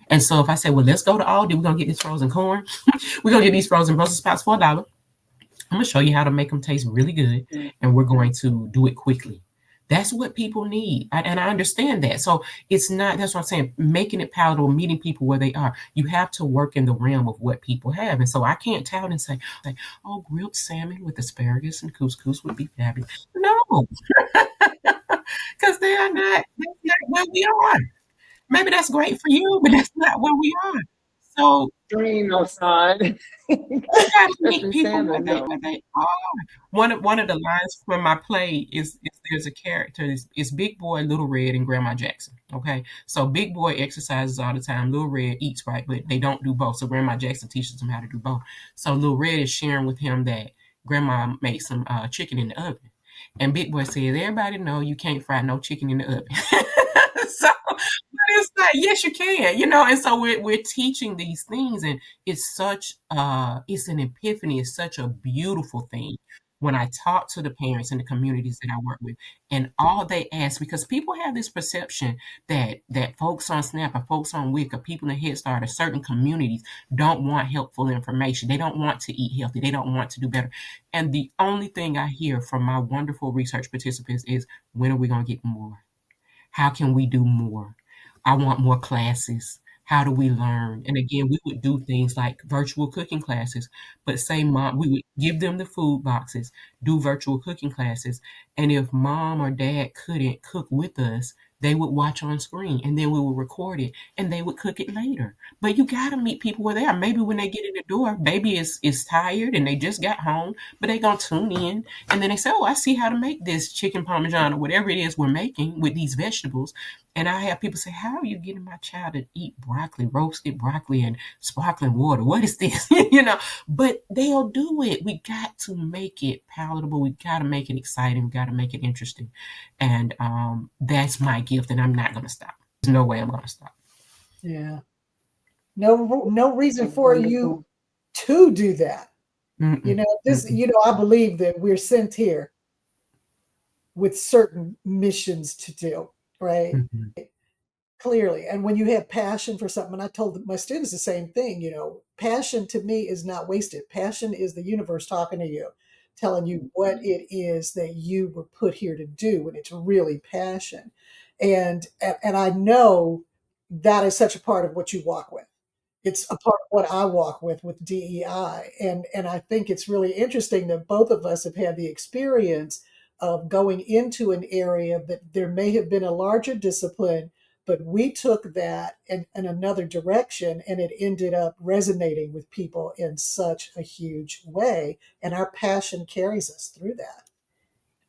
C: And so if I say, well, let's go to Aldi, we're going to get this frozen corn. We're going to get these frozen Brussels sprouts for $1. I'm going to show you how to make them taste really good. And we're going to do it quickly. That's what people need. And I understand that. So it's not, that's what I'm saying, making it palatable, meeting people where they are. You have to work in the realm of what people have. And so I can't tout and say, oh, grilled salmon with asparagus and couscous would be fabulous. No, because that's not where we are. Maybe that's great for you, but that's not where we are. So
D: Dream outside.
C: you gotta meet people where they are. One of the lines from my play is there's a character, it's Big Boy, Little Red, and Grandma Jackson. Okay, so Big Boy exercises all the time. Little Red eats, right, but they don't do both. So Grandma Jackson teaches them how to do both. So Little Red is sharing with him that Grandma made some chicken in the oven, and Big Boy says, "Everybody know you can't fry no chicken in the oven." So it's like, yes, you can, you know. And so we're teaching these things, and it's such it's an epiphany. It's such a beautiful thing when I talk to the parents in the communities that I work with, and all they ask, because people have this perception that folks on SNAP or folks on WIC or people in Head Start or certain communities don't want helpful information. They don't want to eat healthy. They don't want to do better. And the only thing I hear from my wonderful research participants is, when are we going to get more? How can we do more? I want more classes. How do we learn? And again, we would do things like virtual cooking classes, but say mom, we would give them the food boxes, do virtual cooking classes. And if mom or dad couldn't cook with us, they would watch on screen and then we would record it and they would cook it later. But you got to meet people where they are. Maybe when they get in the door, baby is tired and they just got home, but they going to tune in. And then they say, oh, I see how to make this chicken parmesan or whatever it is we're making with these vegetables. And I have people say, how are you getting my child to eat broccoli, roasted broccoli and sparkling water? What is this? But they'll do it. We got to make it palatable. We got to make it exciting. We got to make it interesting. And that's my gift, and I'm not going to stop. There's no way I'm going to stop.
A: Yeah. No reason for you to do that.
C: Mm-mm.
A: I believe that we're sent here with certain missions to do, right?
C: Mm-hmm.
A: Clearly. And when you have passion for something, and I told my students the same thing, passion to me is not wasted. Passion is the universe talking to you, telling you what it is that you were put here to do, and it's really passion. And I know that is such a part of what you walk with. It's a part of what I walk with DEI. And I think it's really interesting that both of us have had the experience of going into an area that there may have been a larger discipline, but we took that in another direction, and it ended up resonating with people in such a huge way. And our passion carries us through that.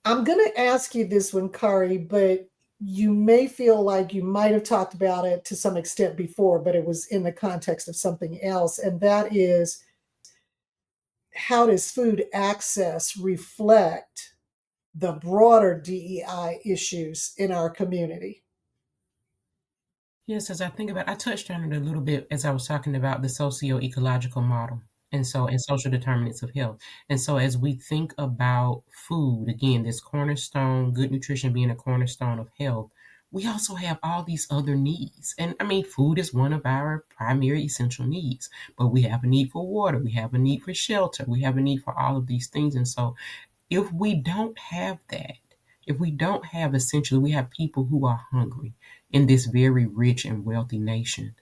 A: I'm going to ask you this one, Caree, but you may feel like you might have talked about it to some extent before, but it was in the context of something else. And that is, how does food access reflect the broader DEI issues in our community?
C: Yes, as I think about, I touched on it a little bit as I was talking about the socio-ecological model. And social determinants of health. And so as we think about food, again, this cornerstone, good nutrition being a cornerstone of health, we also have all these other needs. And I mean, food is one of our primary essential needs, but we have a need for water. We have a need for shelter. We have a need for all of these things. And so if we don't have that, if we don't have essentially, we have people who are hungry in this very rich and wealthy nation.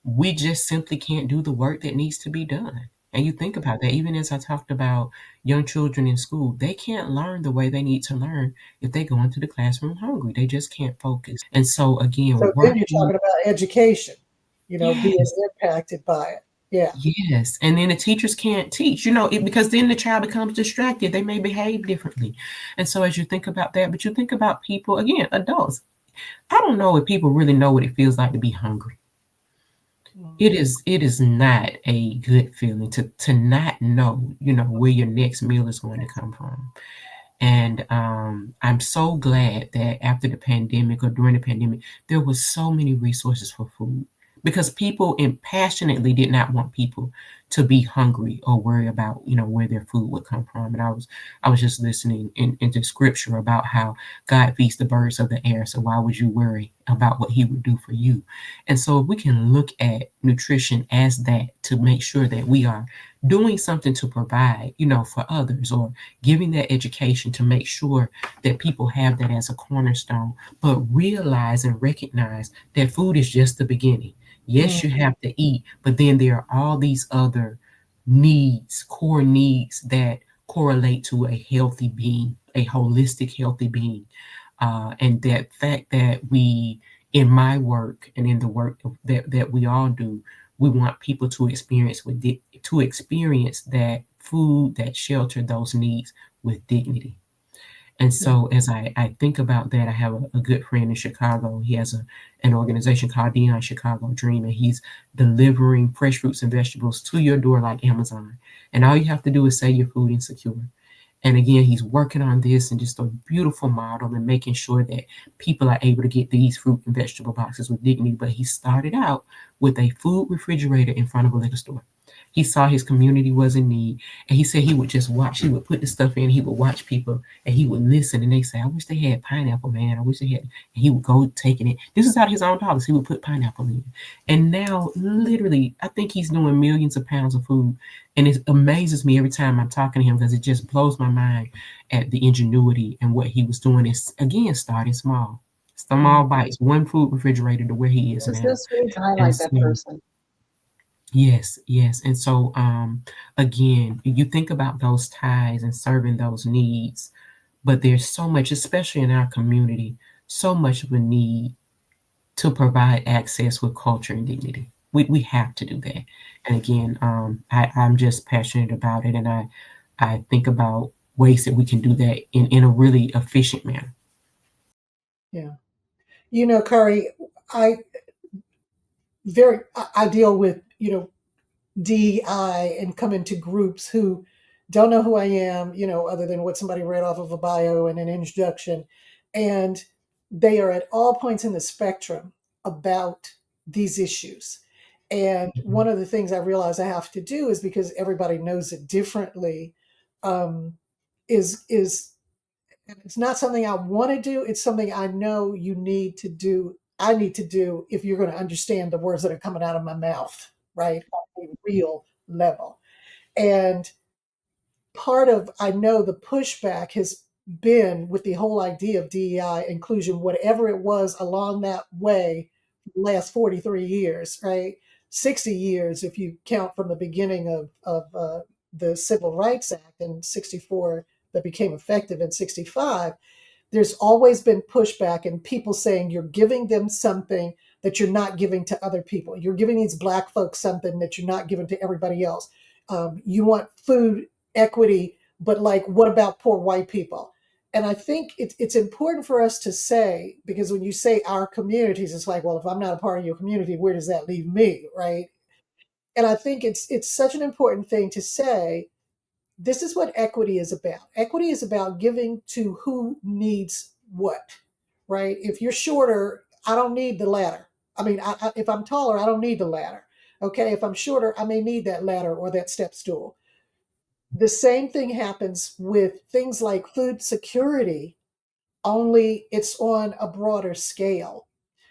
C: We just simply can't do the work that needs to be done. And you think about that, even as I talked about young children in school, they can't learn the way they need to learn if they go into the classroom hungry. They just can't focus. And so again,
A: So then you're talking about education, being impacted by it. Yeah.
C: Yes. And then the teachers can't teach, because then the child becomes distracted. They may behave differently. And so as you think about that, but you think about people, again, adults, I don't know if people really know what it feels like to be hungry. It is not a good feeling to not know, where your next meal is going to come from. And I'm so glad that after the pandemic or during the pandemic, there was so many resources for food, because people passionately did not want people to be hungry or worry about, where their food would come from. And I was just listening into scripture about how God feeds the birds of the air. So why would you worry about what he would do for you? And so if we can look at nutrition as that, to make sure that we are doing something to provide, for others, or giving that education to make sure that people have that as a cornerstone, but realize and recognize that food is just the beginning. Yes, you have to eat, but then there are all these other needs, core needs that correlate to a healthy being, a holistic, healthy being. And that fact that we, in my work and in the work that we all do, we want people to experience that food, that shelter, those needs with dignity. And so as I think about that, I have a good friend in Chicago. He has an organization called DEI Chicago Dream, and he's delivering fresh fruits and vegetables to your door like Amazon. And all you have to do is say you're food insecure. And again, he's working on this and just a beautiful model and making sure that people are able to get these fruit and vegetable boxes with dignity. But he started out with a food refrigerator in front of a liquor store. He saw his community was in need, and he said he would just watch. He would put the stuff in. He would watch people, and he would listen. And they say, "I wish they had pineapple, man. I wish they had." And he would go taking it. This is out of his own dollars. He would put pineapple in. And now, literally, I think he's doing millions of pounds of food, and it amazes me every time I'm talking to him because it just blows my mind at the ingenuity and what he was doing. Is again starting small. Small bites, one food refrigerator to where he is
D: It's
C: now.
D: so sweet to
C: And
D: highlight that
C: so,
D: person.
C: yes, yes. And so, again, you think about those ties and serving those needs, but there's so much, especially in our community, so much of a need to provide access with culture and dignity. We have to do that. And again, I'm just passionate about it, and I think about ways that we can do that in a really efficient manner.
A: Yeah. Caree, I I deal with, DEI and come into groups who don't know who I am, other than what somebody read off of a bio and an introduction. And they are at all points in the spectrum about these issues. And one of the things I realize I have to do is because everybody knows it differently, is and it's not something I want to do. It's something I know you need to do. I need to do if you're going to understand the words that are coming out of my mouth, right? On a real level. And part of, I know the pushback has been with the whole idea of DEI inclusion, whatever it was along that way, the last 43 years, right? 60 years, if you count from the beginning of the Civil Rights Act in 64 that became effective in 65. There's always been pushback and people saying you're giving them something that you're not giving to other people. You're giving these Black folks something that you're not giving to everybody else. You want food equity, but like, what about poor white people? And I think it's important for us to say, because when you say our communities, it's like, well, if I'm not a part of your community, where does that leave me, right? And I think it's such an important thing to say, this is what equity is about. Equity is about giving to who needs what, right? If you're shorter, I don't need the ladder. I mean, if I'm taller, I don't need the ladder. Okay, if I'm shorter, I may need that ladder or that step stool. The same thing happens with things like food security, only it's on a broader scale.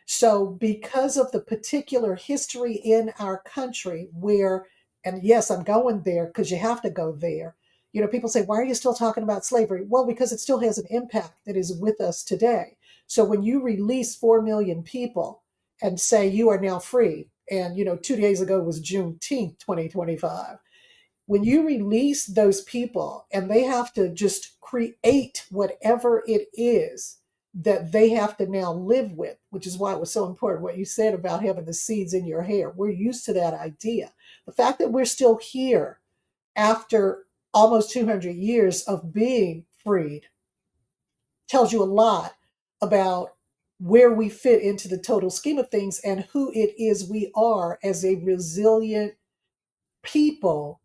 A: So, because of the particular history in our country, where, and yes, I'm going there because you have to go there. People say, why are you still talking about slavery? Well, because it still has an impact that is with us today. So, when you release 4 million people and say you are now free, and 2 days ago was Juneteenth, 2025, when you release those people and they have to just create whatever it is that they have to now live with, which is why it was so important what you said about having the seeds in your hair. We're used to that idea. The fact that we're still here after almost 200 years of being freed tells you a lot about where we fit into the total scheme of things and who it is we are as a resilient people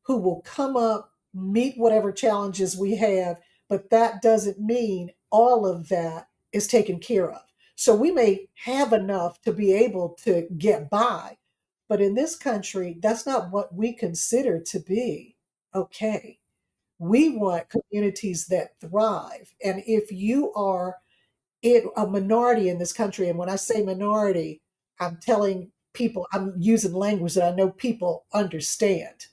A: who will come up, meet whatever challenges we have, but that doesn't mean all of that is taken care of. So we may have enough to be able to get by, but in this country, that's not what we consider to be okay. We want communities that thrive. And if you are a minority in this country, and when I say minority, I'm telling people, I'm using language that I know people understand.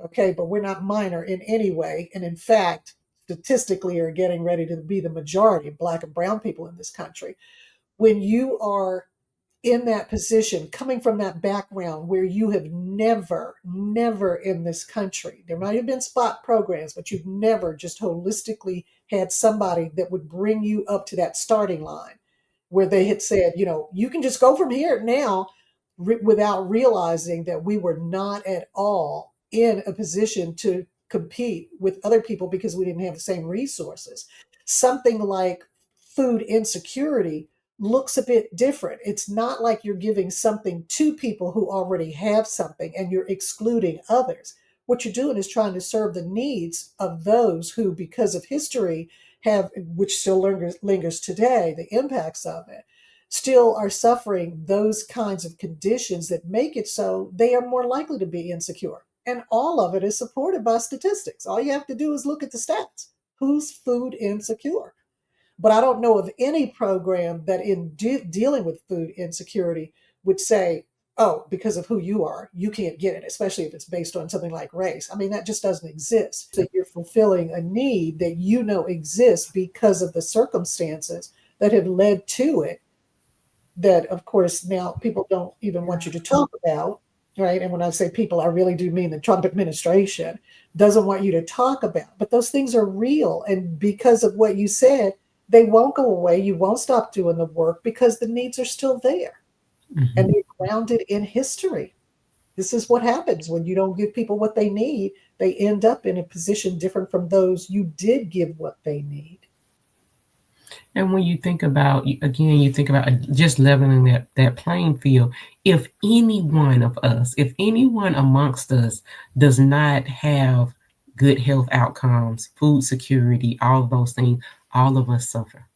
A: Okay, but we're not minor in any way. And in fact, statistically are getting ready to be the majority of Black and brown people in this country. When you are in that position, coming from that background where you have never in this country, there might have been spot programs, but you've never just holistically had somebody that would bring you up to that starting line where they had said, you can just go from here now, without realizing that we were not at all in a position to compete with other people because we didn't have the same resources. Something like food insecurity looks a bit different. It's not like you're giving something to people who already have something and you're excluding others. What you're doing is trying to serve the needs of those who, because of history, have, which still lingers today, the impacts of it, still are suffering those kinds of conditions that make it so they are more likely to be insecure. And all of it is supported by statistics. All you have to do is look at the stats. Who's food insecure? But I don't know of any program that in dealing with food insecurity would say, oh, because of who you are, you can't get it, especially if it's based on something like race. I mean, that just doesn't exist. So you're fulfilling a need that you know exists because of the circumstances that have led to it, that, of course, now people don't even want you to talk about, right? And when I say people, I really do mean the Trump administration doesn't want you to talk about. But those things are real. And because of what you said, they won't go away. You won't stop doing the work because the needs are still there.
C: Mm-hmm.
A: And they're grounded in history. This is what happens when you don't give people what they need. They end up in a position different from those you did give what they need.
C: And when you think about, again, you think about just leveling that playing field. If any one of us, if anyone amongst us does not have good health outcomes, food security, all of those things, all of us suffer.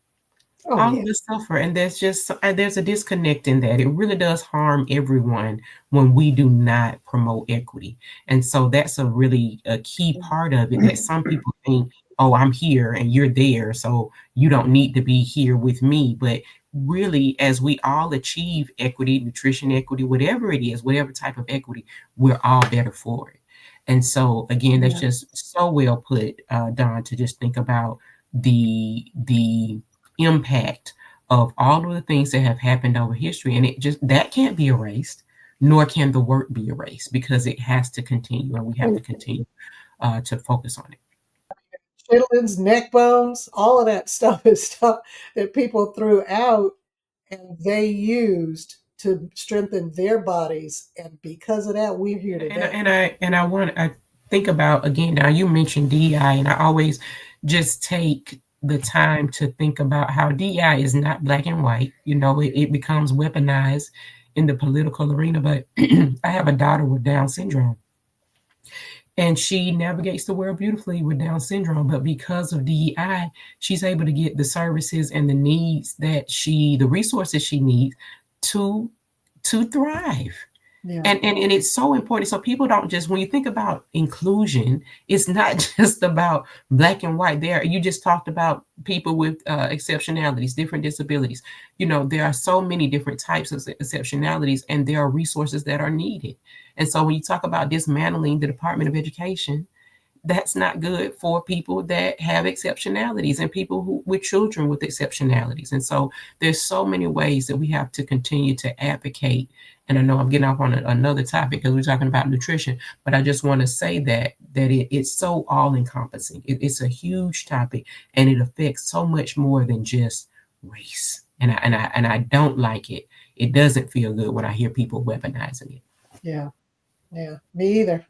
A: Oh,
C: All
A: yeah.
C: of us suffer, and there's a disconnect in that. It really does harm everyone when we do not promote equity. And so that's a key part of it, that some people think, oh, I'm here and you're there, so you don't need to be here with me. But really, as we all achieve equity, nutrition equity, whatever it is, whatever type of equity, we're all better for it. And so again, that's just so well put, Don, to just think about the impact of all of the things that have happened over history. And it just, that can't be erased, nor can the work be erased, because it has to continue, and we have to continue to focus on it.
A: Chitlins, neck bones, all of that stuff is stuff that people threw out and they used to strengthen their bodies. And because of that, we're here today.
C: I think about, again, now you mentioned DEI, and I always just take the time to think about how DEI is not black and white. It becomes weaponized in the political arena. But I have a daughter with Down syndrome, and she navigates the world beautifully with Down syndrome. But because of DEI, she's able to get the services and the resources she needs to thrive.
A: Yeah.
C: And it's so important. So people don't just, when you think about inclusion, it's not just about black and white. You just talked about people with exceptionalities, different disabilities. There are so many different types of exceptionalities, and there are resources that are needed. And so when you talk about dismantling the Department of Education, that's not good for people that have exceptionalities and people with children with exceptionalities. And so there's so many ways that we have to continue to advocate. And I know I'm getting off on another topic because we're talking about nutrition, but I just want to say that it's so all encompassing. It's a huge topic, and it affects so much more than just race. And I don't like it. It doesn't feel good when I hear people weaponizing it.
A: Yeah. Me either.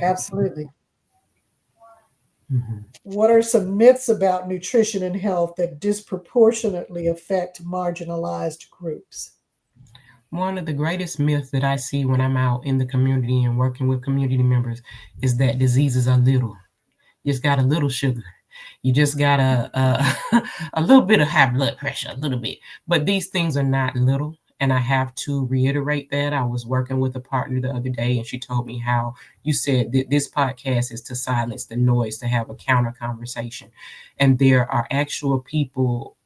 A: Absolutely.
C: Mm-hmm.
A: What are some myths about nutrition and health that disproportionately affect marginalized groups?
C: One of the greatest myths that I see when I'm out in the community and working with community members is that diseases are little. You just got a little sugar. You just got a little bit of high blood pressure, a little bit. But these things are not little. And I have to reiterate that. I was working with a partner the other day, and she told me how you said that this podcast is to silence the noise, to have a counter conversation. And there are actual people,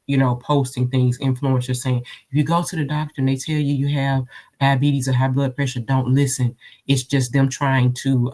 C: posting things, influencers saying, if you go to the doctor and they tell you have diabetes or high blood pressure, don't listen. It's just them trying to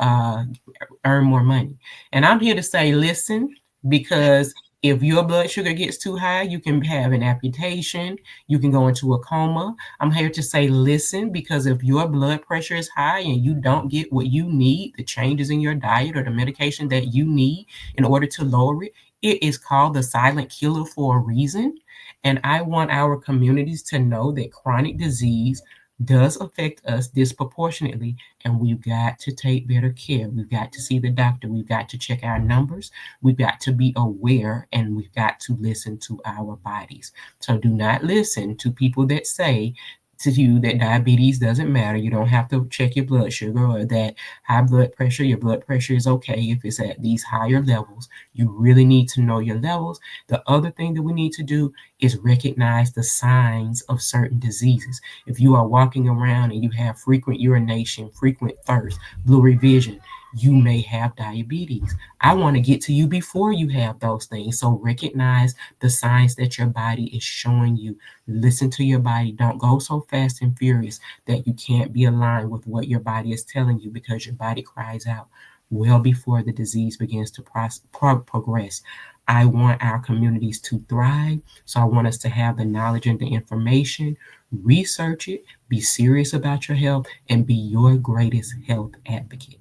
C: earn more money. And I'm here to say, listen, because if your blood sugar gets too high, you can have an amputation. You can go into a coma. I'm here to say, listen, because if your blood pressure is high and you don't get what you need, the changes in your diet or the medication that you need in order to lower it, it is called the silent killer for a reason. And I want our communities to know that chronic disease does affect us disproportionately, and we've got to take better care. We've got to see the doctor. We've got to check our numbers. We've got to be aware, and we've got to listen to our bodies. So do not listen to people that say to you that diabetes doesn't matter. You don't have to check your blood sugar, or that high blood pressure, your blood pressure is okay if it's at these higher levels. You really need to know your levels. The other thing that we need to do is recognize the signs of certain diseases. If you are walking around and you have frequent urination, frequent thirst, blurry vision, you may have diabetes. I want to get to you before you have those things. So recognize the signs that your body is showing you. Listen to your body. Don't go so fast and furious that you can't be aligned with what your body is telling you, because your body cries out well before the disease begins to progress. I want our communities to thrive. So I want us to have the knowledge and the information, research it, be serious about your health, and be your greatest health advocate.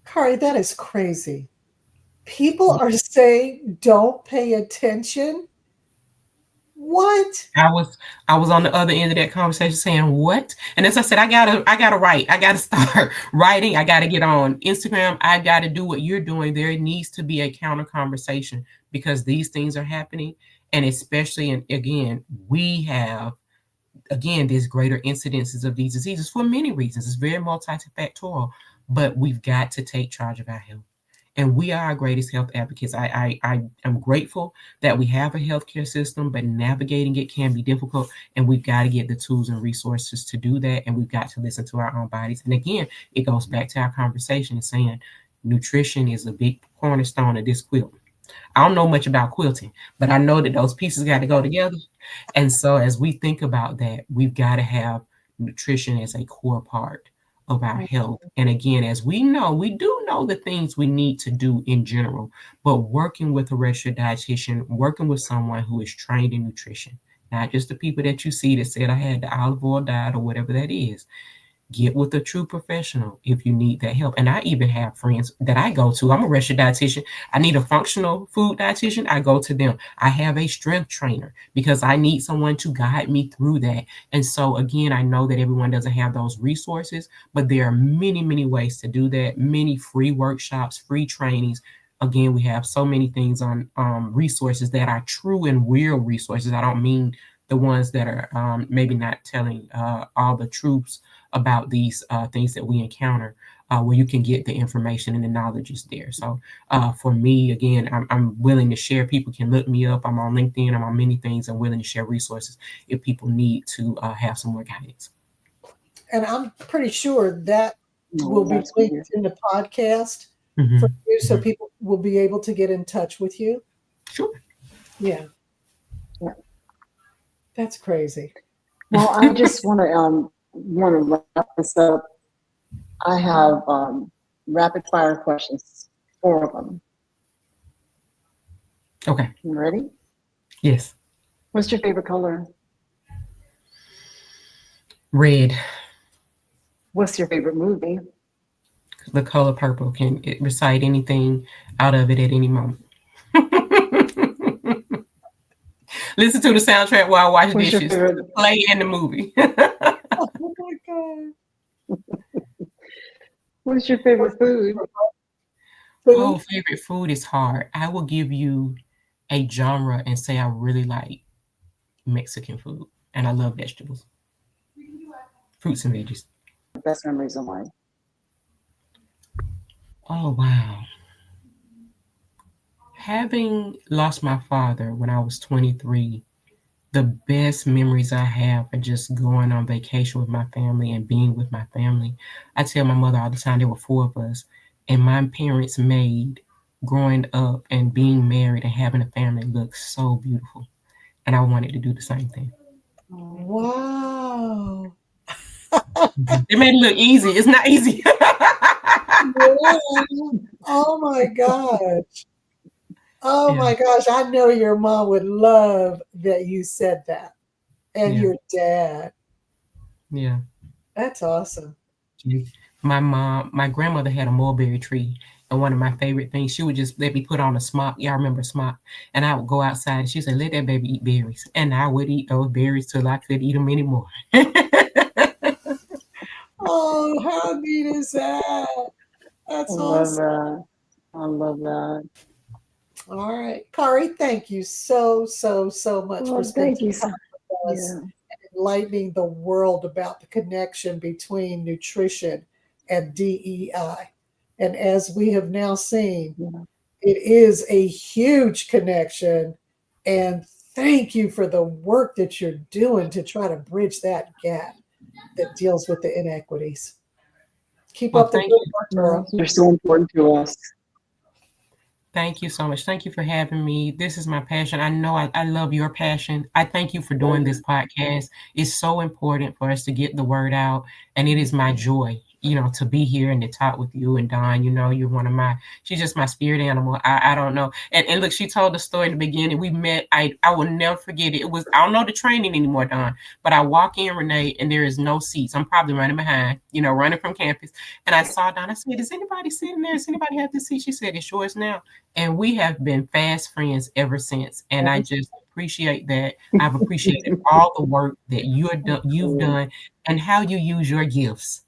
A: Caree, that is crazy. People are saying don't pay attention. What?
C: I was on the other end of that conversation saying what? And as I said, I gotta write. I gotta start writing. I gotta get on Instagram. I gotta do what you're doing. There needs to be a counter conversation, because these things are happening. And especially, and again, we have these greater incidences of these diseases for many reasons. It's very multifactorial, but we've got to take charge of our health. And we are our greatest health advocates. I am grateful that we have a healthcare system, but navigating it can be difficult. And we've got to get the tools and resources to do that. And we've got to listen to our own bodies. And again, it goes back to our conversation and saying nutrition is a big cornerstone of this quilt. I don't know much about quilting, but I know that those pieces got to go together. And so as we think about that, we've got to have nutrition as a core part of our health. And again, as we know, we do know the things we need to do in general, but working with a registered dietitian, working with someone who is trained in nutrition, not just the people that you see that said I had the olive oil diet or whatever that is. Get with a true professional if you need that help. And I even have friends that I go to. I'm a registered dietitian. I need a functional food dietitian. I go to them. I have a strength trainer because I need someone to guide me through that. And so again, I know that everyone doesn't have those resources, but there are many, many ways to do that. Many free workshops, free trainings. Again, we have so many things on resources that are true and real resources. I don't mean the ones that are maybe not telling all the truths about these things that we encounter, where you can get the information and the knowledge is there. So for me, again, I'm willing to share. People can look me up. I'm on LinkedIn. I'm on many things. I'm willing to share resources if people need to have some more guidance.
A: And I'm pretty sure that will be linked in the podcast for you, so people will be able to get in touch with you.
C: Sure.
A: Yeah. That's crazy.
D: Well, I just want to wrap this up. I have rapid fire questions, 4 of them.
C: Okay.
D: You ready?
C: Yes.
D: What's your favorite color?
C: Red.
D: What's your favorite movie?
C: The color purple can recite anything out of it at any moment. Listen to the soundtrack while I wash dishes. Play in the movie.
A: Oh my God.
D: What's your favorite food?
C: Oh, favorite food is hard. I will give you a genre and say I really like Mexican food, and I love vegetables, fruits and veggies.
D: Best memories of life.
C: Oh, wow. Having lost my father when I was 23, the best memories I have are just going on vacation with my family and being with my family. I tell my mother all the time, there were 4 of us, and my parents made growing up and being married and having a family look so beautiful. And I wanted to do the same thing.
A: Wow.
C: It made it look easy. It's not easy.
A: Yeah. Oh my gosh. Oh my gosh. I know your mom would love that you said that. And your dad.
C: Yeah.
A: That's awesome.
C: My grandmother had a mulberry tree. And one of my favorite things, she would just let me put on a smock. Y'all remember smock? And I would go outside and she said, let that baby eat berries. And I would eat those berries till I couldn't eat them anymore.
A: Oh, how neat is that? That's awesome.
D: I love that.
A: All right. Caree, thank you so much for spending time with us and enlightening the world about the connection between nutrition and DEI. And as we have now seen, it is a huge connection. And thank you for the work that you're doing to try to bridge that gap that deals with the inequities. Keep
C: Well,
A: up the
C: thank
A: good
C: you.
A: work, girl.
D: You're so important to us.
C: Thank you so much. Thank you for having me. This is my passion. I know I love your passion. I thank you for doing this podcast. It's so important for us to get the word out. And it is my joy, to be here and to talk with you and Dawn. You're one of she's just my spirit animal. I don't know. And look, she told the story in the beginning. We met. I will never forget it. It was, I don't know the training anymore, Dawn, but I walk in, Renee, and there is no seats. I'm probably running behind, running from campus. And I saw Dawn. I said, is anybody sitting there? Does anybody have this seat? She said, it's yours now. And we have been fast friends ever since. And I just appreciate that. I've appreciated all the work that you've done and how you use your gifts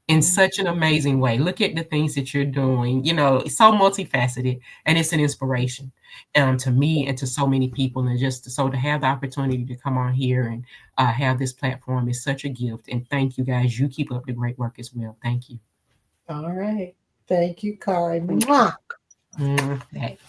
C: in such an amazing way. Look at the things that you're doing. It's so multifaceted, and it's an inspiration to me and to so many people. And just to have the opportunity to come on here and have this platform is such a gift. And thank you, guys. You keep up the great work as well. Thank you.
A: All right. Thank you, Caree. Mwah.
C: Okay.